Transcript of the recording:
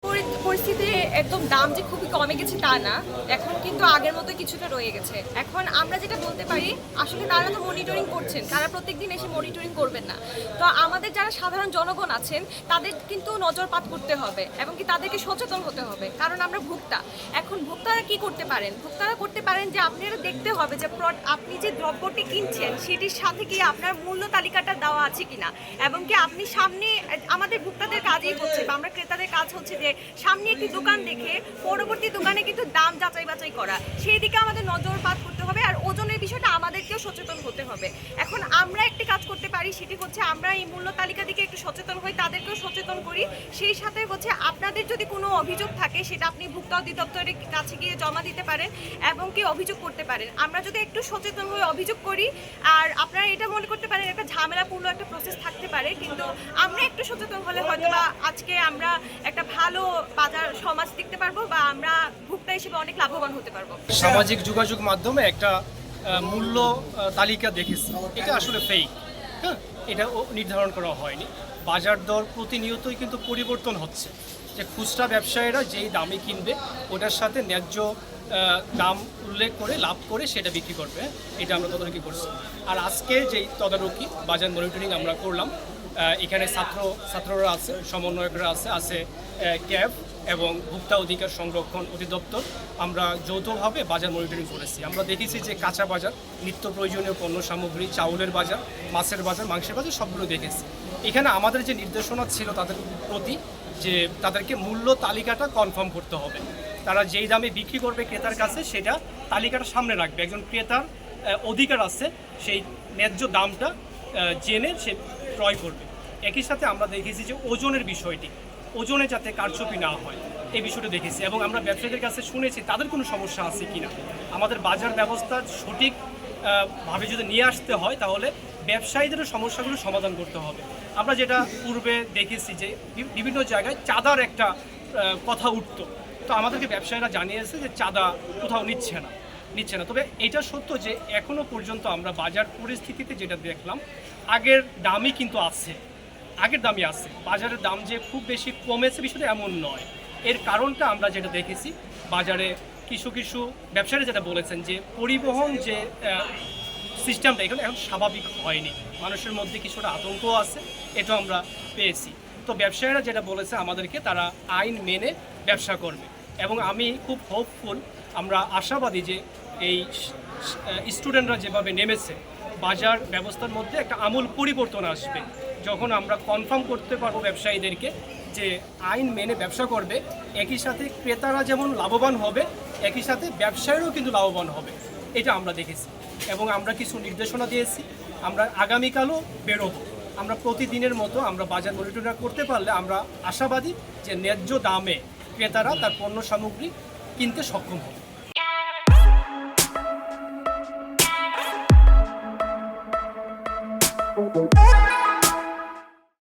পরিস্থিতি একদম দাম যে খুবই কমে গেছে তা না, এখন কিন্তু আগের মতো কিছুটা রয়ে গেছে। এখন আমরা যেটা বলতে পারি, আসলে তারা তো মনিটরিং করছেন, তারা প্রত্যেকদিন এসে মনিটরিং করবেন না। তো আমাদের যারা সাধারণ জনগণ আছেন তাদের কিন্তু নজরপাত করতে হবে এবং কি তাদেরকে সচেতন হতে হবে, কারণ আমরা ভোক্তা। এখন ভোক্তারা কি করতে পারেন? ভোক্তারা করতে পারেন যে আপনারা দেখতে হবে যে আপনি যে দ্রব্যটি কিনছেন সেটির সাথে কি আপনার মূল্য তালিকাটা দেওয়া আছে কিনা, এবং কি আপনি সামনে আমাদের ভোক্তাদের কাজই হচ্ছে বা আমরা ক্রেতাদের কাজ হচ্ছে যে সামনে একটি দোকান দেখে পরবর্তী দোকানে কিন্তু দাম যাচাই বাছাই করা, সেই দিকে আমাদের নজরপাত করতে হবে। আর ওজনের বিষয়টা আমাদেরকেও সচেতন হতে হবে। এখন আমরা একটি কাজ করতে পারি, সেটি হচ্ছে আমরা এই মূল্য তালিকা দিকে একটু সচেতন হই, তাদেরকেও সচেতন করি। সেই সাথে হচ্ছে আপনাদের যদি কোনো অভিযোগ থাকে সেটা আপনি ভোক্তা অধিদপ্তরের কাছে গিয়ে জমা দিতে পারেন এবং কি অভিযোগ করতে পারেন। আমরা যদি একটু সচেতন হয়ে অভিযোগ করি, আর আপনারা এটা মনে করতে পারেন একটা ঝামেলাপূর্ণ একটা প্রসেস থাকতে পারে, কিন্তু আমরা একটু সচেতন হলে হয়তো বা আজকে আমরা একটা ভালো বাজার সমাজ দেখতে পারবো বা আমরা ভোক্তা হিসেবে অনেক লাভবান হতে পারবো। সামাজিক যোগাযোগ মাধ্যমে একটা মূল্য তালিকা দেখেছি, এটা আসলে ফেক। হ্যাঁ, এটা নির্ধারণ করা হয়নি। বাজার দর প্রতিনিয়তই কিন্তু পরিবর্তন হচ্ছে, যে খুচরা ব্যবসায়ীরা যেই দামে কিনবে ওটার সাথে ন্যায্য দাম উল্লেখ করে লাভ করে সেটা বিক্রি করবে। এটা আমরা তদারকি করছি। আর আজকে যেই তদারকি বাজার মনিটরিং আমরা করলাম, এখানে ছাত্ররা আছে, সমন্বয়করা আছে ক্যাব এবং ভোক্তা অধিকার সংরক্ষণ অধিদপ্তর, আমরা যৌথভাবে বাজার মনিটরিং করেছি। আমরা দেখেছি যে কাঁচা বাজার, নিত্য প্রয়োজনীয় পণ্য সামগ্রী, চাউলের বাজার, মাছের বাজার, মাংসের বাজার সবগুলো দেখেছি। এখানে আমাদের যে নির্দেশনা ছিল তাদের প্রতি, যে তাদেরকে মূল্য তালিকাটা কনফার্ম করতে হবে। তারা যেই দামে বিক্রি করবে ক্রেতার কাছে সেটা তালিকাটা সামনে রাখবে। একজন ক্রেতার অধিকার আছে সেই ন্যায্য দামটা জেনে সে ক্রয় করবে। একই সাথে আমরা দেখেছি যে ওজনের বিষয়টি, ওজনে যাতে কারচুপি না হয় এই বিষয়টা দেখেছি। এবং আমরা ব্যবসায়ীদের কাছে শুনেছি তাদের কোনো সমস্যা আছে কিনা। আমাদের বাজার ব্যবস্থা সঠিক ভাবে যদি নিয়ে আসতে হয় তাহলে ব্যবসায়ীদেরও সমস্যাগুলো সমাধান করতে হবে। আমরা যেটা পূর্বে দেখেছি যে বিভিন্ন জায়গায় চাঁদার একটা কথা উঠতো, তো আমাদেরকে ব্যবসায়ীরা জানিয়েছে যে চাঁদা কোথাও নিচ্ছে না। তবে এটা সত্য যে এখনও পর্যন্ত আমরা বাজার পরিস্থিতিতে যেটা দেখলাম, আগের দামই কিন্তু আছে, বাজারের দাম যে খুব বেশি কমেছে বিষয়টা এমন নয়। এর কারণটা আমরা যেটা দেখেছি, বাজারে কিছু ব্যবসায়ীরা যেটা বলেছেন যে পরিবহন যে সিস্টেমটা এখন স্বাভাবিক হয়নি, মানুষের মধ্যে কিছুটা আতঙ্ক আছে, এটা আমরা পেয়েছি। তো ব্যবসায়ীরা যেটা বলেছে আমাদেরকে, তারা আইন মেনে ব্যবসা করবে। এবং আমি খুব হোপফুল, আমরা আশাবাদী যে এই স্টুডেন্টরা যেভাবে নেমেছে, বাজার ব্যবস্থার মধ্যে একটা আমূল পরিবর্তন আসবে যখন আমরা কনফার্ম করতে পারবো ব্যবসায়ীদেরকে যে আইন মেনে ব্যবসা করবে। একই সাথে ক্রেতারা যেমন লাভবান হবে, একই সাথে ব্যবসায়ীরাও কিন্তু লাভবান হবে, এটা আমরা দেখেছি। এবং আমরা কিছু নির্দেশনা দিয়েছি, আমরা আগামীকালও বেরোবো। আমরা প্রতিদিনের মতো আমরা বাজার মনিটরিং করতে পারলে আমরা আশাবাদী যে ন্যায্য দামে ক্রেতারা তার পণ্য সামগ্রী কিনতে সক্ষম হবে।